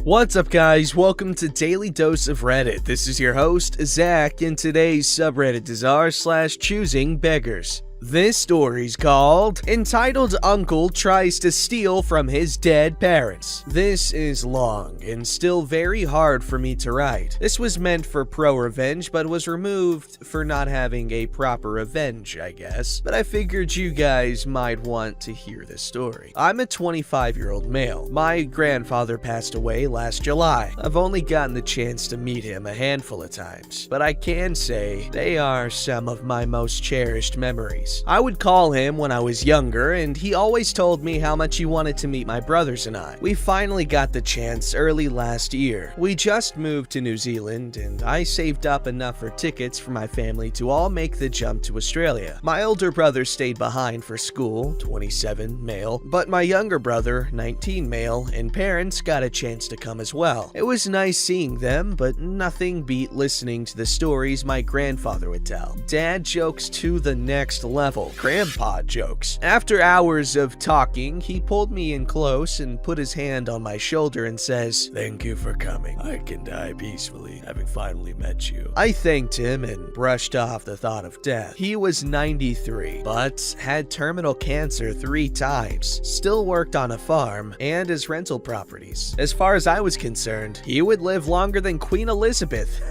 What's up, guys? Welcome to Daily Dose of Reddit. This is your host, Zach, and today's subreddit is r/ChoosingBeggars. This story's called Entitled Uncle Tries to Steal from His Dead Parents. This is long and still very hard for me to write. This was meant for pro revenge, but was removed for not having a proper revenge, I guess. But I figured you guys might want to hear this story. I'm a 25-year-old male. My grandfather passed away last July. I've only gotten the chance to meet him a handful of times, but I can say they are some of my most cherished memories. I would call him when I was younger, and he always told me how much he wanted to meet my brothers and I. We finally got the chance early last year. We just moved to New Zealand, and I saved up enough for tickets for my family to all make the jump to Australia. My older brother stayed behind for school, 27 male, but my younger brother, 19 male, and parents got a chance to come as well. It was nice seeing them, but nothing beat listening to the stories my grandfather would tell. Dad jokes to the next level. Grandpa jokes. After hours of talking, he pulled me in close and put his hand on my shoulder and says, "Thank you for coming. I can die peacefully, having finally met you." I thanked him and brushed off the thought of death. He was 93, but had terminal cancer 3 times, still worked on a farm, and his rental properties. As far as I was concerned, he would live longer than Queen Elizabeth.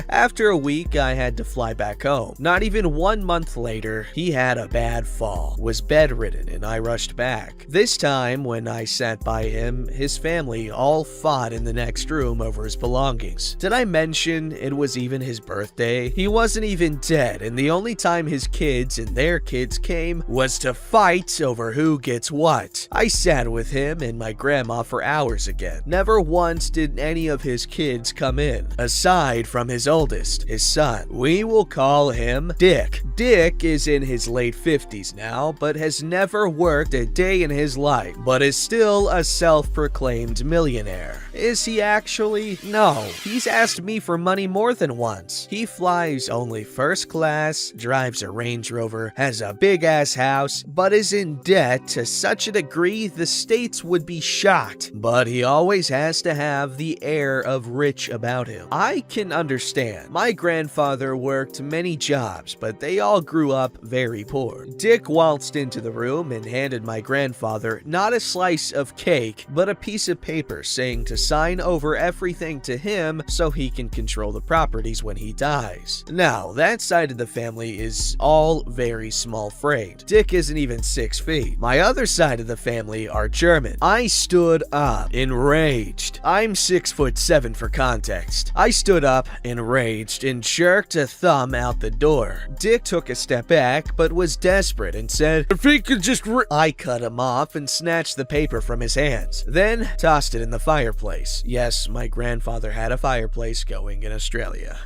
After a week, I had to fly back home. Not even 1 month later, he had a bad fall, was bedridden, and I rushed back. This time, when I sat by him, his family all fought in the next room over his belongings. Did I mention it was even his birthday? He wasn't even dead, and the only time his kids and their kids came was to fight over who gets what. I sat with him and my grandma for hours again. Never once did any of his kids come in, aside from his oldest, his son. We will call him Dick. Dick is in his late 50s now, but has never worked a day in his life, but is still a self-proclaimed millionaire. Is he actually? No. He's asked me for money more than once. He flies only first class, drives a Range Rover, has a big-ass house, but is in debt to such a degree the states would be shocked. But he always has to have the air of rich about him. I can understand. My grandfather worked many jobs, but they all grew up very poor. Dick waltzed into the room and handed my grandfather not a slice of cake, but a piece of paper saying to sign over everything to him so he can control the properties when he dies. Now, that side of the family is all very small framed. Dick isn't even 6 feet. My other side of the family are German. I stood up, enraged. I'm 6'7" for context. I stood up, enraged, and jerked a thumb out the door. Dick took a step back, but was desperate and said, "If he could just I cut him off and snatched the paper from his hands, then tossed it in the fireplace. Yes, my grandfather had a fireplace going in Australia.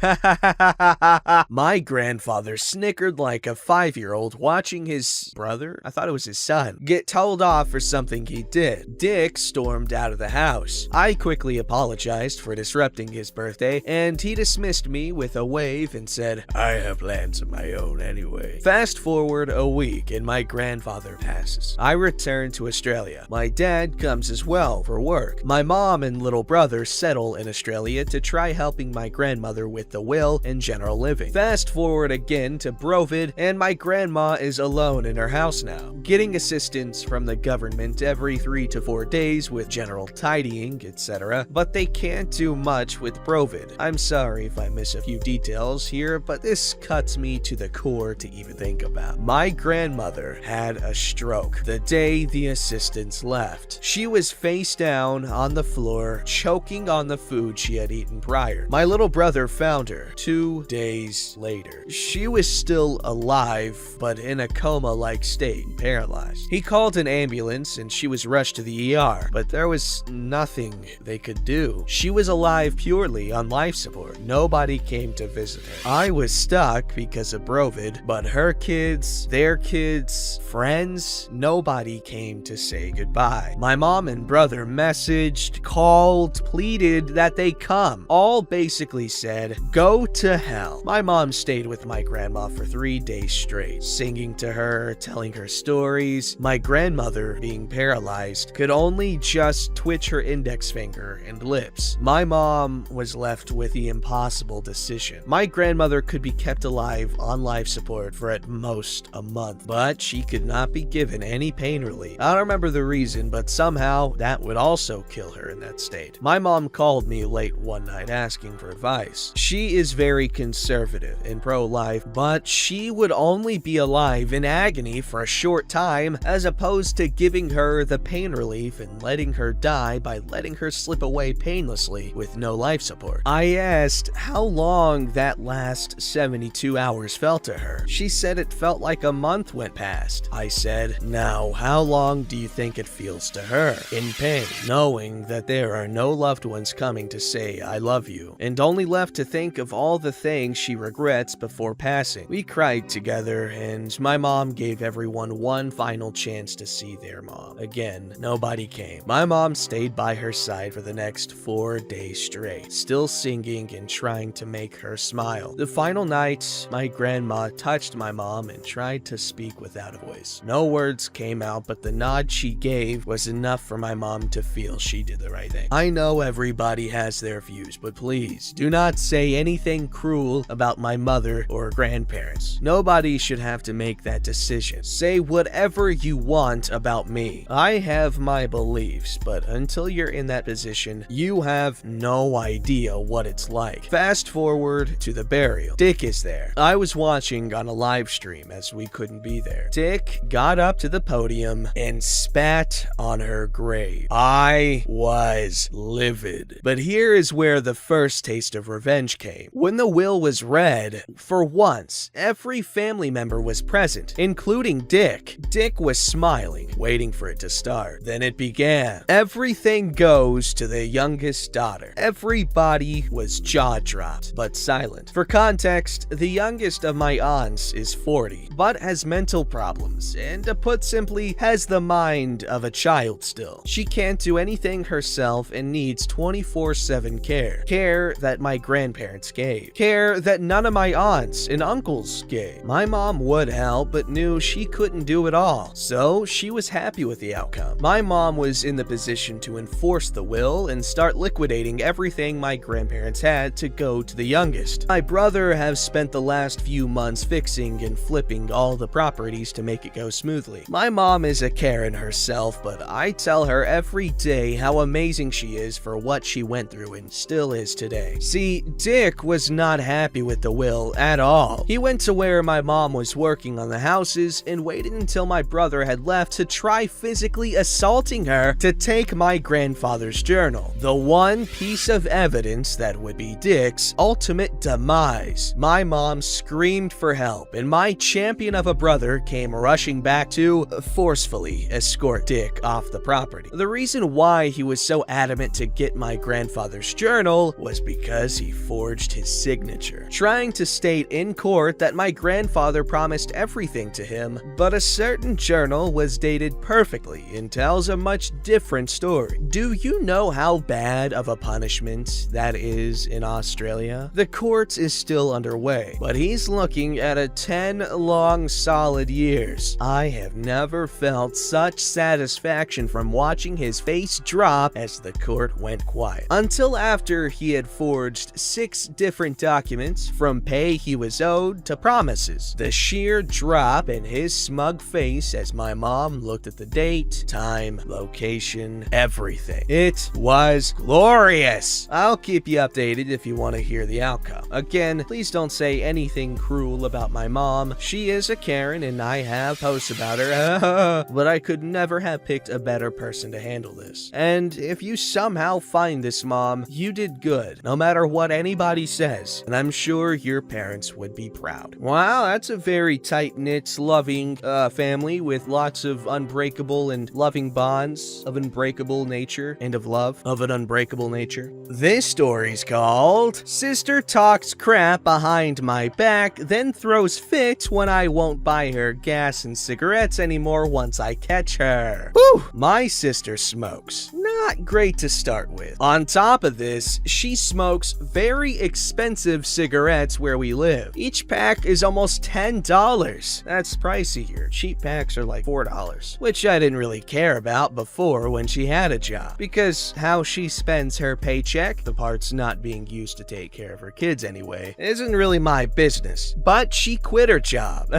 My grandfather snickered like a 5-year-old watching his brother, I thought it was his son, get told off for something he did. Dick stormed out of the house. I quickly apologized for disrupting his birthday, and he dismissed me with a wave and said, "I have plans of my own anyway." Fast forward a week and my grandfather passes. I return to Australia. My dad comes as well for work. My mom and little brother settle in Australia to try helping my grandmother with the will and general living. Fast forward again to Brovid, and my grandma is alone in her house now, getting assistance from the government every 3 to 4 days with general tidying, etc. But they can't do much with Brovid. I'm sorry if I miss a few details here, but this cuts me to the core to even think about. My grandmother had a stroke the day the assistants left. She was face down on the floor, choking on the food she had eaten prior. My little brother found her 2 days later. She was still alive, but in a coma-like state, paralyzed. He called an ambulance and she was rushed to the ER, but there was nothing they could do. She was alive purely on life support. Nobody came to visit her. I was stuck because of Brovid, but her kids, their kids, friends, nobody came to say goodbye. My mom and brother messaged, called, pleaded that they come. All basically said, go to hell. My mom stayed with my grandma for 3 days straight, singing to her, telling her stories. My grandmother, being paralyzed, could only just twitch her index finger and lips. My mom was left with the impossible decision. My grandmother could be kept alive on life support for at most a month, but she could not be given any pain relief. I don't remember the reason, but somehow that would also kill her in that state. My mom called me late one night asking for advice. She is very conservative and pro-life, but she would only be alive in agony for a short time as opposed to giving her the pain relief and letting her die by letting her slip away painlessly with no life support. I asked how long that last 72 hours felt to her. She said it felt like a month went past. I said, now how long do you think it feels to her? In pain, knowing that there are no loved ones coming to say I love you, and only left to think of all the things she regrets before passing. We cried together, and my mom gave everyone one final chance to see their mom. Again, nobody came. My mom stayed by her side for the next 4 days straight, still singing and trying to make her smile. The final night, my grandma touched my mom and tried to speak without a voice. No words came out, but the nod she gave was enough for my mom to feel she did the right thing. I know everybody has their views, but please do not say anything cruel about my mother or grandparents. Nobody should have to make that decision. Say whatever you want about me. I have my beliefs, but until you're in that position, you have no idea what it's like. Fast forward to the burial. Dick is there. I was watching on a live stream as we couldn't be there. Dick got up to the podium and spat on her grave. I was livid. But here is where the first taste of revenge came. When the will was read, for once, every family member was present, including Dick. Dick was smiling, waiting for it to start. Then it began. Everything goes to the youngest daughter. Everybody was jaw-dropped, but silent. For context, the youngest of my aunts is 40, but has mental problems, and to put simply, has the mind of a child still. She can't do anything herself and needs 24/7 care. Care that my grandparents gave. Care that none of my aunts and uncles gave. My mom would help, but knew she couldn't do it all, so she was happy with the outcome. My mom was in the position to enforce the will and start liquidating everything my grandparents had to go to the youngest. My brother has spent the last few months fixing and flipping all the properties to make it go smoothly. My mom is a Karen herself, but I tell her every day how amazing she is for what she went through and still is today. See, Dick was not happy with the will at all. He went to where my mom was working on the houses and waited until my brother had left to try physically assaulting her to take my grandfather's journal. The one piece of evidence that would be Dick's ultimate demise. My mom screamed for help, and my champion of a brother came rushing back to forcefully escort Dick off the property. The reason why he was so adamant to get my grandfather's journal was because he forged his signature, trying to state in court that my grandfather promised everything to him, but a certain journal was dated perfectly and tells a much different story. Do you know how bad of a punishment that is in Australia? The court is still underway, but he's looking at a 10 long solid years. I have never felt such satisfaction from watching his face drop as the court went quiet. Until after he had forged 6 different documents, from pay he was owed to promises. The sheer drop in his smug face as my mom looked at the date, time, location, everything. It was glorious. I'll keep you updated if you want to hear the outcome. Again, please don't say anything cruel about my mom. She is a Karen and I have posts about her, but I could never have picked a better person to handle this. And if you somehow find this mom, you did good, no matter what anybody says, and I'm sure your parents would be proud. Wow, that's a very tight-knit, loving family with lots of unbreakable and loving bonds of unbreakable nature and of love of an unbreakable nature. This story's called Sister Talks Crap Behind My Back, Then Throws Fit it when I won't buy her gas and cigarettes anymore once I catch her. Whew! My sister smokes. Not great to start with. On top of this, she smokes very expensive cigarettes where we live. Each pack is almost $10. That's pricey here. Cheap packs are like $4, which I didn't really care about before when she had a job, because how she spends her paycheck, the parts not being used to take care of her kids anyway, isn't really my business. But she quit her job.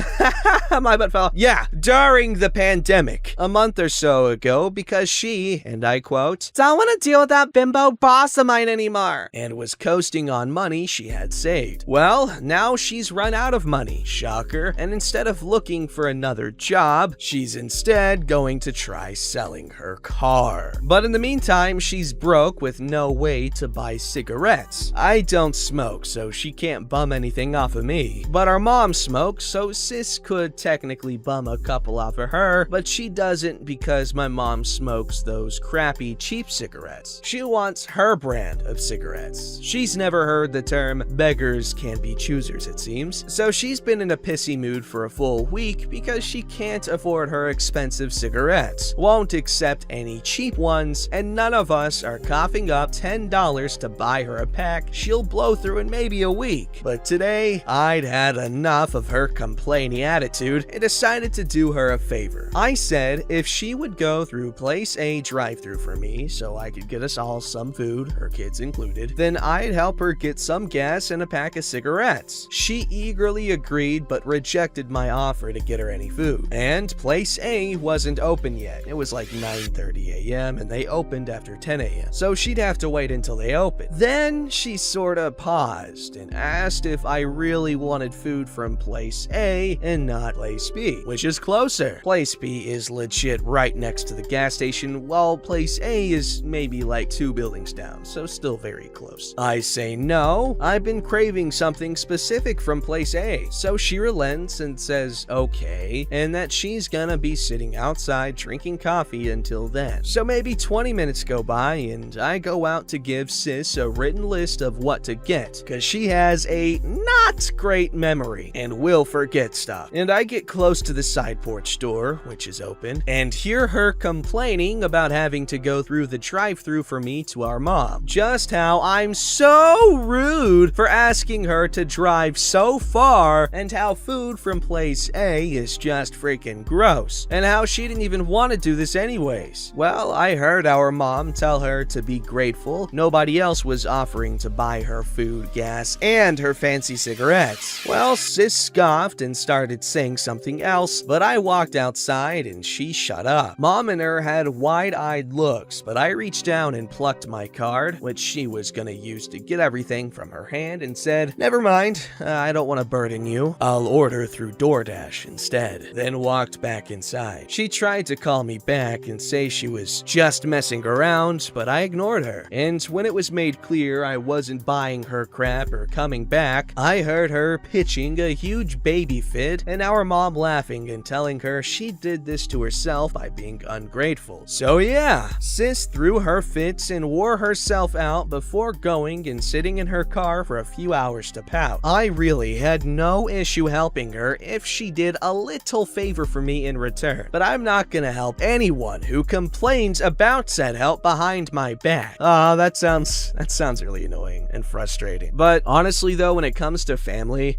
My butt fell. Yeah, during the pandemic, a month or so ago, because she, and I quote, "don't want to deal with that bimbo boss of mine anymore," and was coasting on money she had saved. Well, now she's run out of money, shocker, and instead of looking for another job, she's instead going to try selling her car. But in the meantime, she's broke with no way to buy cigarettes. I don't smoke, so she can't bum anything off of me. But our mom smokes, so sis could technically bum a couple off of her, but she doesn't because my mom smokes those crappy cheap cigarettes. She wants her brand of cigarettes. She's never heard the term beggars can't be choosers, it seems, so she's been in a pissy mood for a full week because she can't afford her expensive cigarettes, won't accept any cheap ones, and none of us are coughing up $10 to buy her a pack she'll blow through in maybe a week. But today, I'd had enough of her complaining attitude and decided to do her a favor. I said if she would go through Place A drive-thru for me so I could get us all some food, her kids included, then I'd help her get some gas and a pack of cigarettes. She eagerly agreed but rejected my offer to get her any food. And Place A wasn't open yet. It was like 9:30 a.m. and they opened after 10 a.m. So she'd have to wait until they opened. Then she sorta paused and asked if I really wanted food from Place A and not Place B, which is closer. Place B is legit right next to the gas station, while Place A is maybe like 2 buildings down, so still very close. I say no, I've been craving something specific from Place A, so she relents and says okay, and that she's gonna be sitting outside drinking coffee until then. So maybe 20 minutes go by and I go out to give sis a written list of what to get, cause she has a not great memory and will forget stuff. And I get close to the side porch door, which is open, and hear her complaining about having to go through the drive-thru for me to our mom. Just how I'm so rude for asking her to drive so far, and how food from Place A is just freaking gross, and how she didn't even want to do this anyways. Well, I heard our mom tell her to be grateful nobody else was offering to buy her food, gas, and her fancy cigarettes. Well, sis scoffed and started saying something else, but I walked outside and she shut up. Mom and her had wide-eyed looks, but I reached down and plucked my card, which she was gonna use to get everything from her hand, and said, "Never mind, I don't want to burden you. I'll order through DoorDash instead." Then walked back inside. She tried to call me back and say she was just messing around, but I ignored her. And when it was made clear I wasn't buying her crap or coming back, I heard her pitching a huge baby fit and our mom laughing and telling her she did this to herself by being ungrateful. So yeah, sis threw her fits and wore herself out before going and sitting in her car for a few hours to pout. I really had no issue helping her if she did a little favor for me in return, but I'm not gonna help anyone who complains about said help behind my back. That sounds really annoying and frustrating. But honestly though, when it comes to family,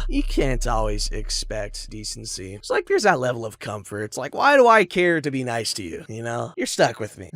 you can't always expect decency. It's like there's that level of comfort. It's like, why do I care to be nice to you? You know? You're stuck with me.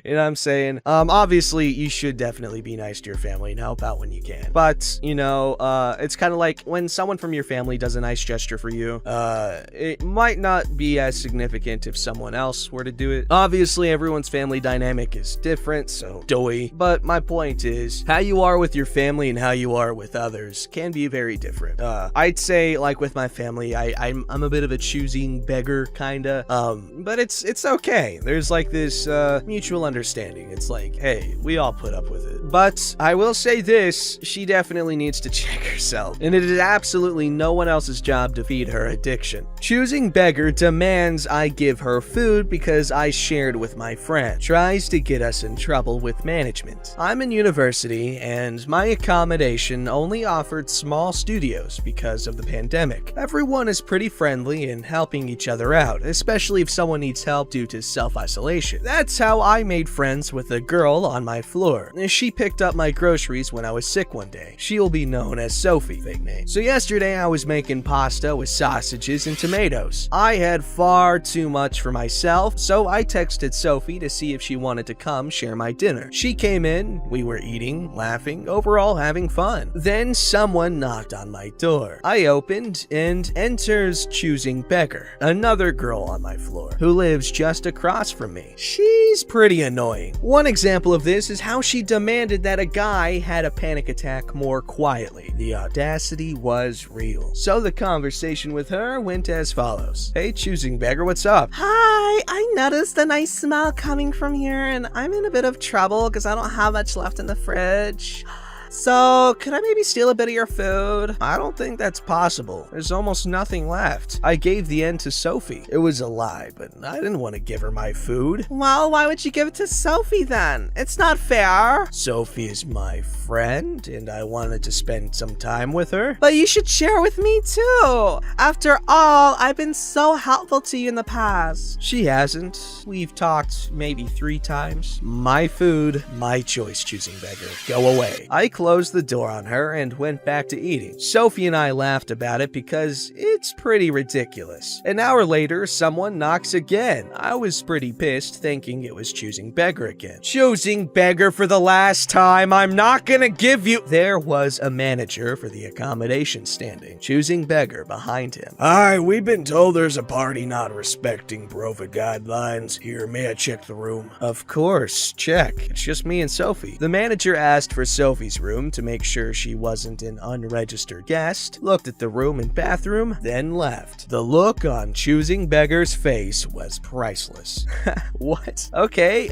You know what I'm saying? Obviously you should definitely be nice to your family and help out when you can. But, you know, it's kind of like when someone from your family does a nice gesture for you, it might not be as significant if someone else were to do it. Obviously, everyone's family dynamic is different, so doy. But my point is, how you are with your family and how you are with others can be very different. I'd say, like with my family, I'm a bit of a choosing beggar, kinda. But it's okay. There's like this mutual understanding. It's like, hey, we all put up with it. But I will say this, she definitely needs to check herself, and it is absolutely no one else's job to feed her addiction. Choosing Beggar demands I give her food because I shared with my friend. Tries to get us in trouble with management. I'm in university, and my accommodation only offered small studios because of the pandemic. pandemic. Everyone is pretty friendly and helping each other out, especially if someone needs help due to self-isolation. That's how I made friends with a girl on my floor. She picked up my groceries when I was sick one day. She'll be known as Sophie, fake name. So yesterday I was making pasta with sausages and tomatoes. I had far too much for myself, so I texted Sophie to see if she wanted to come share my dinner. She came in, we were eating, laughing, overall having fun. Then someone knocked on my door. I opened and enters Choosing Beggar, another girl on my floor, who lives just across from me. She's pretty annoying. One example of this is how she demanded that a guy had a panic attack more quietly. The audacity was real. So the conversation with her went as follows. Hey, Choosing Beggar, what's up? Hi, I noticed a nice smell coming from here and I'm in a bit of trouble because I don't have much left in the fridge. So, could I maybe steal a bit of your food? I don't think that's possible. There's almost nothing left. I gave the end to Sophie. It was a lie, but I didn't want to give her my food. Well, why would you give it to Sophie then? It's not fair. Sophie is my friend, and I wanted to spend some time with her. But you should share with me too. After all, I've been so helpful to you in the past. She hasn't. We've talked maybe 3 times. My food, my choice, Choosing Beggar. Go away. I closed the door on her and went back to eating. Sophie and I laughed about it because it's pretty ridiculous. An hour later, someone knocks again. I was pretty pissed, thinking it was Choosing Beggar again. Choosing Beggar for the last time, I'm not gonna give you— There was a manager for the accommodation standing, Choosing Beggar behind him. Hi, we've been told there's a party not respecting Prova guidelines. Here, may I check the room? Of course, check. It's just me and Sophie. The manager asked for Sophie's room to make sure she wasn't an unregistered guest, looked at the room and bathroom, then left. The look on Choosing Beggar's face was priceless. What? Okay,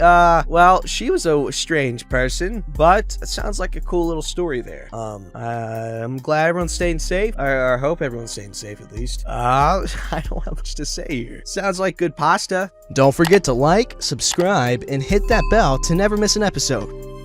well, she was a strange person, but it sounds like a cool little story there. I'm glad everyone's staying safe. I hope everyone's staying safe at least. I don't have much to say here. Sounds like good pasta. Don't forget to like, subscribe, and hit that bell to never miss an episode.